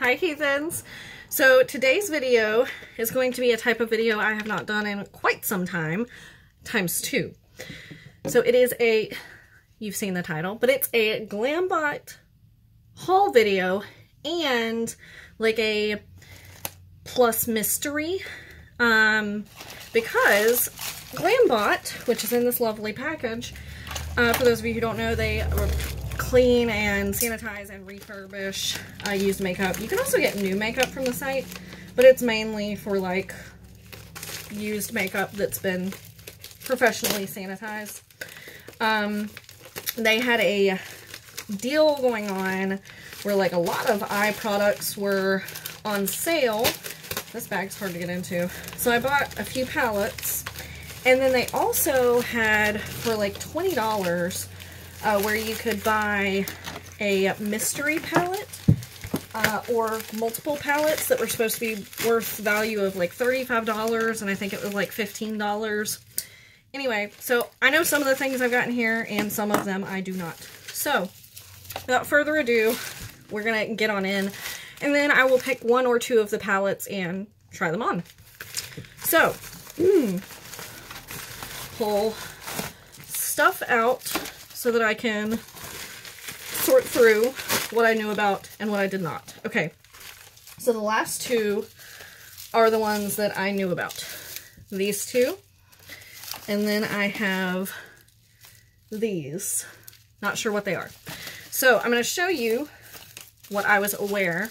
Hi heathens! So today's video is going to be a type of video I have not done in quite some time, ×2. So it is you've seen the title, but it's a Glambot haul video and like a plus mystery, because Glambot, which is in this lovely package, for those of you who don't know, they clean and sanitize and refurbish used makeup. You can also get new makeup from the site, but it's mainly for like used makeup that's been professionally sanitized. They had a deal going on where like a lot of eye products were on sale. This bag's hard to get into. So I bought a few palettes, and then they also had for like $20 where you could buy a mystery palette or multiple palettes that were supposed to be worth value of like $35, and I think it was like $15. Anyway, so I know some of the things I've gotten here and some of them I do not. So without further ado, we're gonna get on in, and then I will pick one or two of the palettes and try them on. So pull stuff out so that I can sort through what I knew about and what I did not. Okay, so the last two are the ones that I knew about. These two, and then I have these. Not sure what they are. So I'm going to show you what I was aware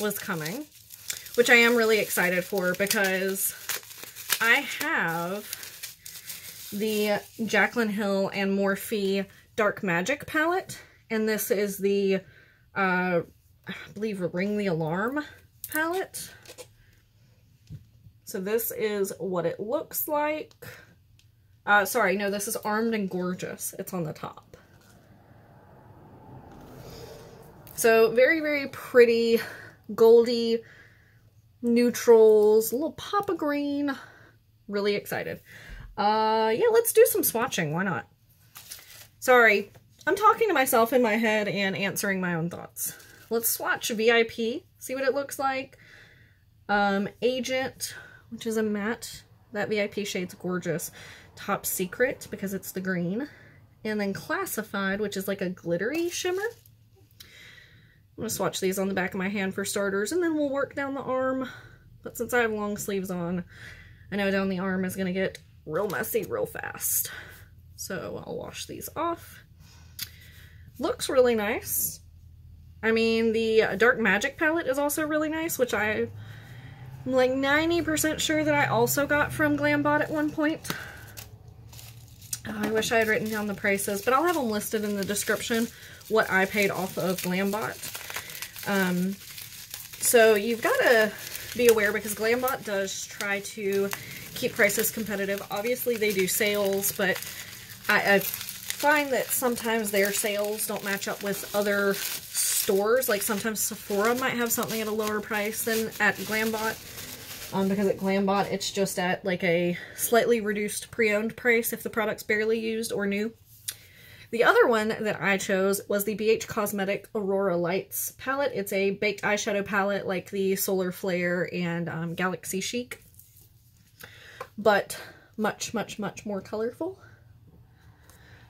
was coming, which I am really excited for because I have the Jacklyn Hill and Morphe Dark Magic palette, and this is the, I believe, Ring the Alarm palette. So this is what it looks like. Sorry, no, this is Armed and Gorgeous. It's on the top. So very, very pretty, goldy neutrals, a little pop of green. Really excited. Yeah, let's do some swatching. Why not? Sorry, I'm talking to myself in my head and answering my own thoughts. Let's swatch VIP, see what it looks like. Agent, which is a matte. That VIP shade's gorgeous. Top Secret, because it's the green. And then Classified, which is like a glittery shimmer. I'm going to swatch these on the back of my hand for starters, and then we'll work down the arm. But since I have long sleeves on, I know down the arm is going to get real messy real fast. So I'll wash these off. Looks really nice. I mean, the Dark Magic palette is also really nice, which I'm like 90% sure that I also got from Glambot at one point. I wish I had written down the prices, but I'll have them listed in the description, what I paid off of Glambot. So you've got to be aware, because Glambot does try to keep prices competitive. Obviously they do sales, but I find that sometimes their sales don't match up with other stores. Like sometimes Sephora might have something at a lower price than at Glambot. Because at Glambot it's just at like a slightly reduced pre-owned price if the product's barely used or new. The other one that I chose was the BH Cosmetic Aurora Lights palette. It's a baked eyeshadow palette like the Solar Flare and Galaxy Chic, but much, much, much more colorful.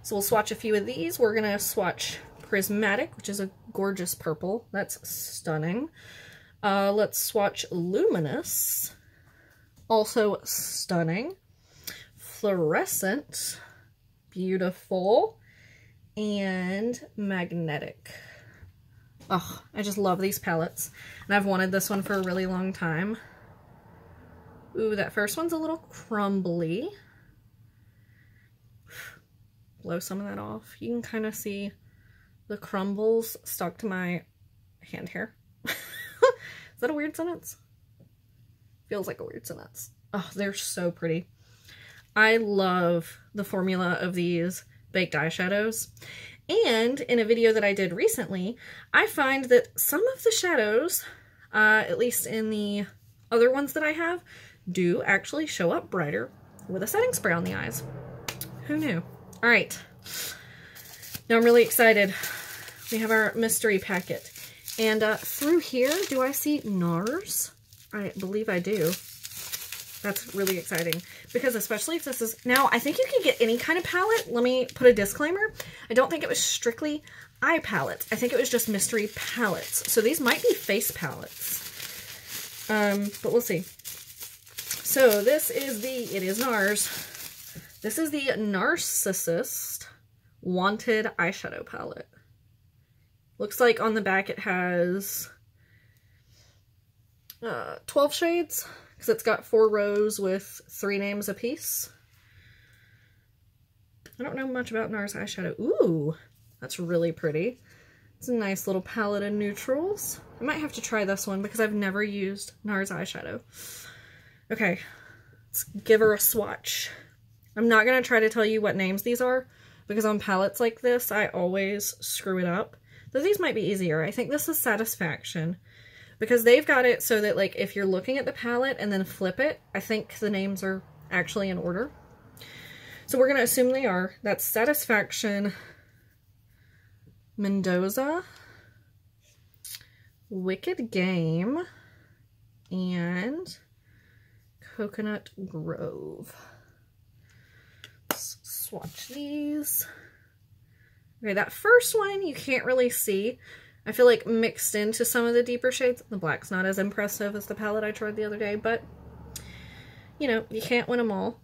So we'll swatch a few of these. We're going to swatch Prismatic, which is a gorgeous purple. That's stunning. Let's swatch Luminous, also stunning. Fluorescent, beautiful. And Magnetic. Oh, I just love these palettes. And I've wanted this one for a really long time. Ooh, that first one's a little crumbly. Blow some of that off. You can kind of see the crumbles stuck to my hand hair. Is that a weird sentence? Feels like a weird sentence. Oh, they're so pretty. I love the formula of these baked eyeshadows. And in a video that I did recently, I find that some of the shadows, at least in the other ones that I have, do actually show up brighter with a setting spray on the eyes. Who knew? All right. Now I'm really excited. We have our mystery packet. And through here, do I see Nars? I believe I do. That's really exciting because especially if this is... Now, I think you can get any kind of palette. Let me put a disclaimer. I don't think it was strictly eye palettes. I think it was just mystery palettes. So these might be face palettes. But we'll see. So this is it is Nars. This is the Nars Wanted Eyeshadow Palette. Looks like on the back it has 12 shades because it's got 4 rows with 3 names apiece. I don't know much about Nars eyeshadow. Ooh, that's really pretty. It's a nice little palette of neutrals. I might have to try this one because I've never used Nars eyeshadow. Okay, let's give her a swatch. I'm not going to try to tell you what names these are because on palettes like this, I always screw it up. Though these might be easier. I think this is Satisfaction because they've got it so that like if you're looking at the palette and then flip it, I think the names are actually in order. So we're going to assume they are. That's Satisfaction, Mendoza, Wicked Game, and Coconut Grove. Let's swatch these. Okay, that first one you can't really see. I feel like mixed into some of the deeper shades. The black's not as impressive as the palette I tried the other day, but you know, you can't win them all.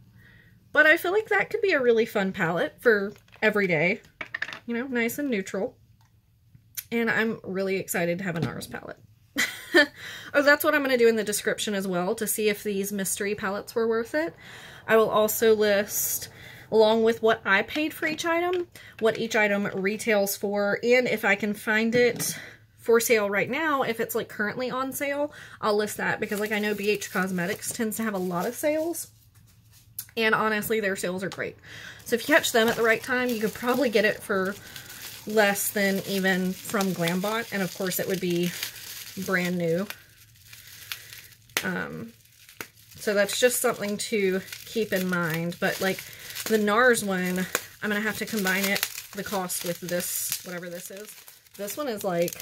But I feel like that could be a really fun palette for every day. You know, nice and neutral. And I'm really excited to have a Nars palette. Oh, that's what I'm going to do in the description as well to see if these mystery palettes were worth it. I will also list, along with what I paid for each item, what each item retails for, and if I can find it for sale right now, if it's like currently on sale, I'll list that because like I know BH Cosmetics tends to have a lot of sales. And honestly, their sales are great. So if you catch them at the right time, you could probably get it for less than even from Glambot. And of course, it would be brand new. So that's just something to keep in mind. But like the Nars one, I'm going to have to combine it, the cost with this, whatever this is. This one is like,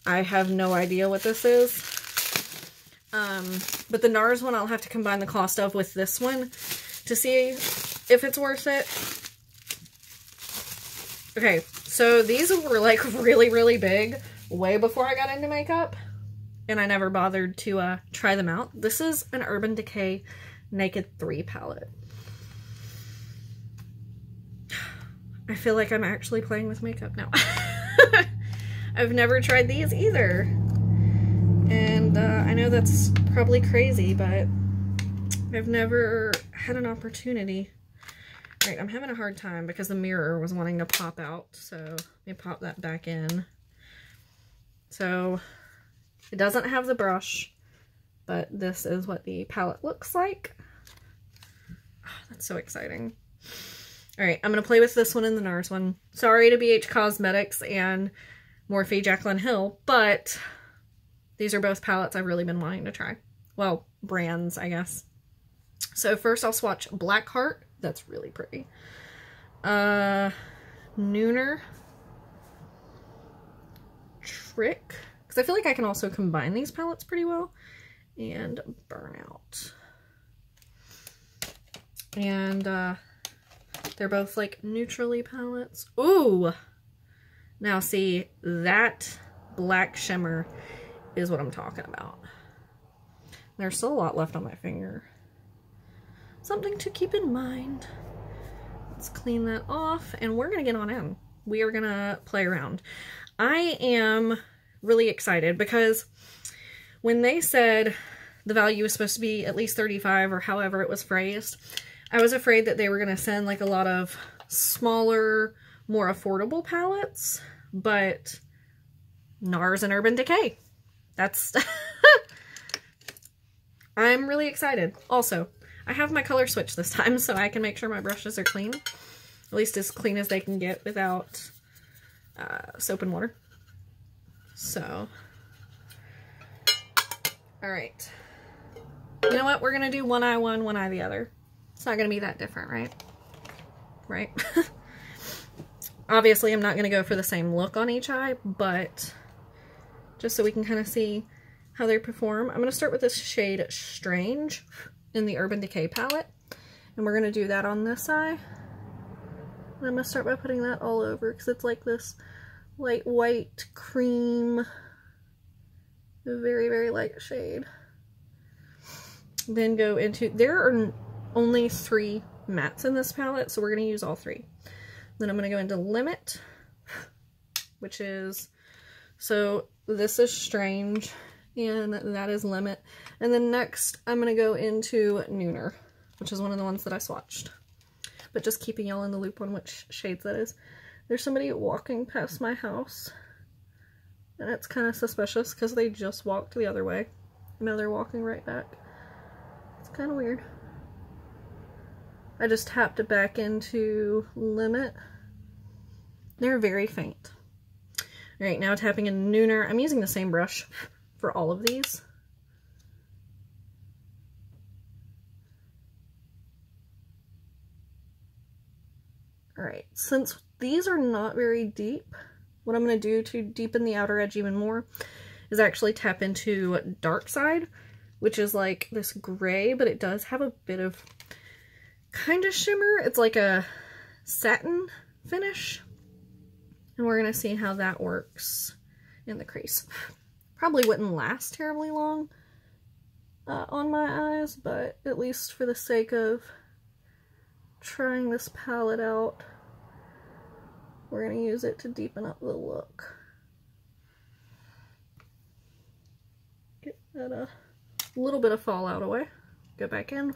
I have no idea what this is. But the Nars one, I'll have to combine the cost of with this one to see if it's worth it. Okay, so these were like really, really big way before I got into makeup, and I never bothered to try them out. This is an Urban Decay Naked 3 palette. I feel like I'm actually playing with makeup now. I've never tried these either. And I know that's probably crazy, but I've never had an opportunity. All right, I'm having a hard time because the mirror was wanting to pop out. So let me pop that back in. So it doesn't have the brush, but this is what the palette looks like. Oh, that's so exciting. All right, I'm going to play with this one and the Nars one. Sorry to BH Cosmetics and Morphe Jacklyn Hill, but these are both palettes I've really been wanting to try. Well, brands, I guess. So first I'll swatch Blackheart. That's really pretty. Nooner. Trick. Because I feel like I can also combine these palettes pretty well. And Burnout. And they're both like neutrally palettes. Ooh! Now see, that black shimmer is what I'm talking about. There's still a lot left on my finger. Something to keep in mind. Let's clean that off and we're gonna get on in. We are gonna play around. I am really excited because when they said the value was supposed to be at least $35 or however it was phrased, I was afraid that they were gonna send like a lot of smaller, more affordable palettes, but Nars and Urban Decay. That's I'm really excited. Also, I have my color switch this time so I can make sure my brushes are clean. At least as clean as they can get without soap and water. So, alright. You know what? We're going to do one eye one, one eye the other. It's not going to be that different, right? Right? Obviously, I'm not going to go for the same look on each eye, but just so we can kind of see how they perform, I'm going to start with this shade Strange in the Urban Decay palette. And we're going to do that on this eye. And I'm going to start by putting that all over because it's like this light white cream, very, very light shade. Then go into, there are only 3 mattes in this palette, so we're going to use all 3. Then I'm going to go into Limit, which is, so this is Strange, and that is Limit. And then next, I'm going to go into Nooner, which is one of the ones that I swatched. But just keeping y'all in the loop on which shades that is. There's somebody walking past my house, and it's kind of suspicious because they just walked the other way. Now they're walking right back. It's kind of weird. I just tapped it back into Limit. They're very faint. Alright, now tapping in Nooner. I'm using the same brush for all of these. Alright, since these are not very deep, what I'm going to do to deepen the outer edge even more is actually tap into Dark Side, which is like this gray, but it does have a bit of kind of shimmer. It's like a satin finish. And we're going to see how that works in the crease. Probably wouldn't last terribly long on my eyes, but at least for the sake of trying this palette out, we're going to use it to deepen up the look. Get that a little bit of fallout away. Go back in.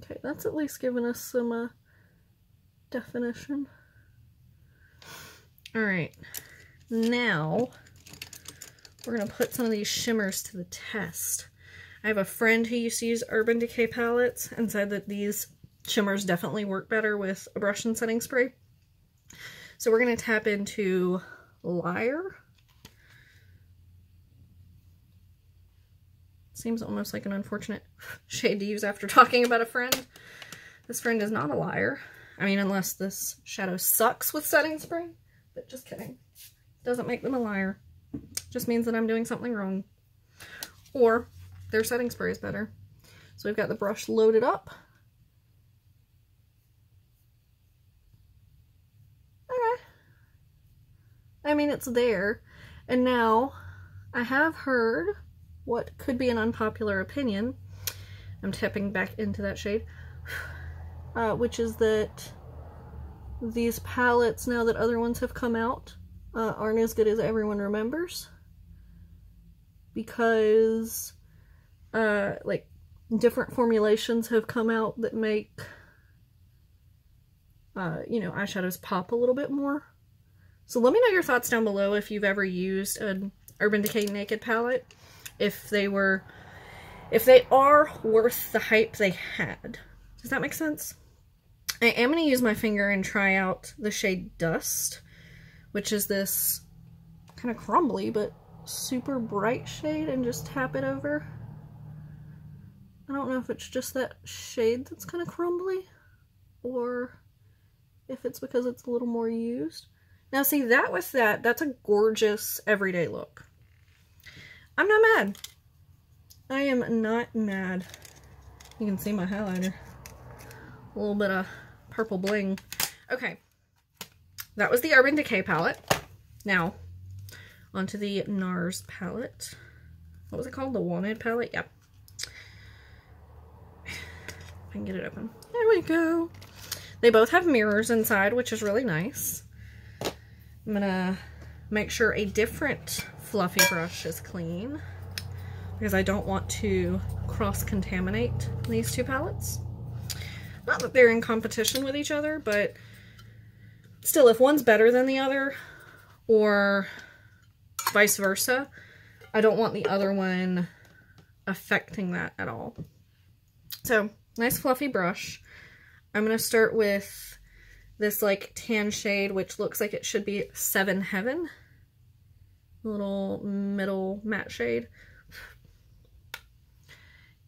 Okay, that's at least giving us some definition. Alright, now we're going to put some of these shimmers to the test. I have a friend who used to use Urban Decay palettes and said that these shimmers definitely work better with a brush and setting spray. So we're going to tap into Liar. Seems almost like an unfortunate shade to use after talking about a friend. This friend is not a liar. I mean, unless this shadow sucks with setting spray. But just kidding. Doesn't make them a liar. Just means that I'm doing something wrong. Or their setting spray is better. So we've got the brush loaded up. Okay. I mean, it's there. And now I have heard what could be an unpopular opinion. I'm tapping back into that shade. Which is that these palettes, now that other ones have come out, aren't as good as everyone remembers. Because, like, different formulations have come out that make, you know, eyeshadows pop a little bit more. So let me know your thoughts down below if you've ever used an Urban Decay Naked palette. If they are worth the hype they had. Does that make sense? I am going to use my finger and try out the shade Dust, which is this kind of crumbly but super bright shade, and just tap it over. I don't know if it's just that shade that's kind of crumbly, or if it's because it's a little more used. Now see, that with that, that's a gorgeous everyday look. I'm not mad. I am not mad. You can see my highlighter. A little bit of purple bling. Okay. That was the Urban Decay palette. Now, onto the Nars palette. What was it called? The Wanted palette? Yep. If I can get it open. There we go. They both have mirrors inside, which is really nice. I'm gonna make sure a different fluffy brush is clean, because I don't want to cross-contaminate these two palettes. Not that they're in competition with each other, but still, if one's better than the other, or vice versa, I don't want the other one affecting that at all. So, nice fluffy brush. I'm going to start with this like tan shade, which looks like it should be Seven Heaven. Little middle matte shade.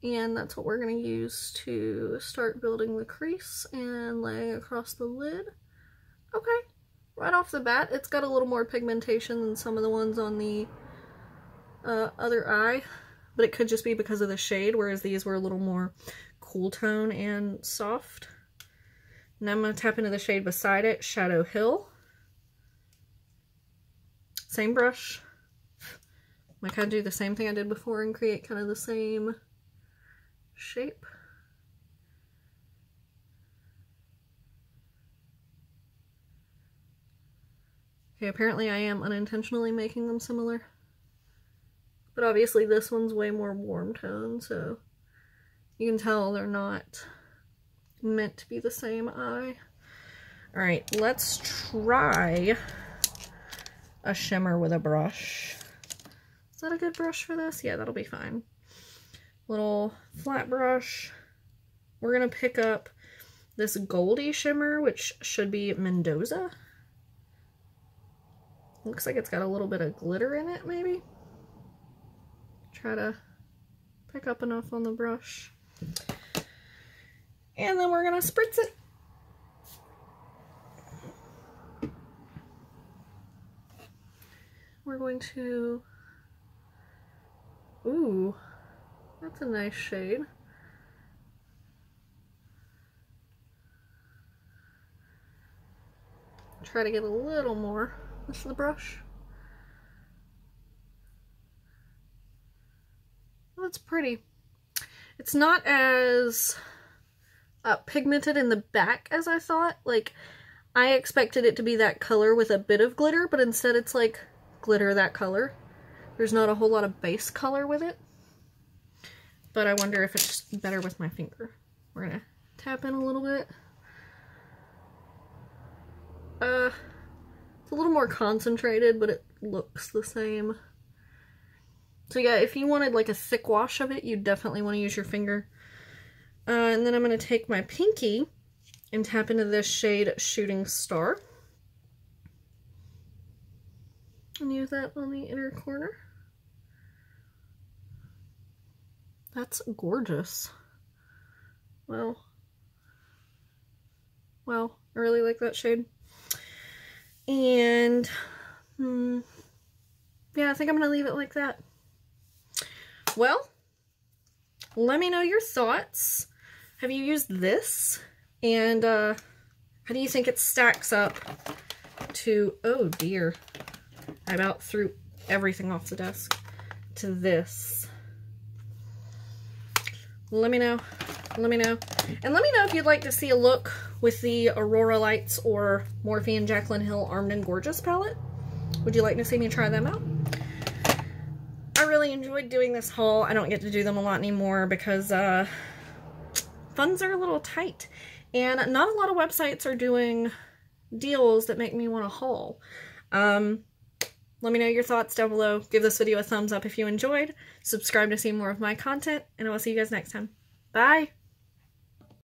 And that's what we're going to use to start building the crease and laying across the lid. Okay, right off the bat, it's got a little more pigmentation than some of the ones on the other eye, but it could just be because of the shade, whereas these were a little more cool tone and soft. Now I'm going to tap into the shade beside it, Shadow Hill. Same brush. I kind of do the same thing I did before and create kind of the same shape. Okay, apparently I am unintentionally making them similar. But obviously this one's way more warm tone, so you can tell they're not meant to be the same eye. Alright, let's try a shimmer with a brush. Is that a good brush for this? Yeah, that'll be fine. Little flat brush. We're gonna pick up this goldy shimmer, which should be Mendoza. Looks like it's got a little bit of glitter in it, maybe. Try to pick up enough on the brush. And then we're gonna spritz it. We're going to... Ooh, that's a nice shade. Try to get a little more. This is the brush. That's pretty. It's not as pigmented in the back as I thought. Like, I expected it to be that color with a bit of glitter, but instead it's like glitter that color. There's not a whole lot of base color with it. But I wonder if it's better with my finger. We're gonna tap in a little bit. It's a little more concentrated, but it looks the same. So yeah, if you wanted like a thick wash of it, you definitely want to use your finger. And then I'm going to take my pinky and tap into this shade Shooting Star. And use that on the inner corner. That's gorgeous. Wow. Wow, I really like that shade. And, yeah, I think I'm going to leave it like that. Well, let me know your thoughts. Have you used this? And how do you think it stacks up to, oh dear, I about threw everything off the desk, to this? Let me know. Let me know. And let me know if you'd like to see a look with the Aurora Lights or Morphe and Jacklyn Hill Armed and Gorgeous palette. Would you like to see me try them out? I really enjoyed doing this haul. I don't get to do them a lot anymore because funds are a little tight. And not a lot of websites are doing deals that make me want to haul. Let me know your thoughts down below. Give this video a thumbs up if you enjoyed. Subscribe to see more of my content. And I will see you guys next time. Bye!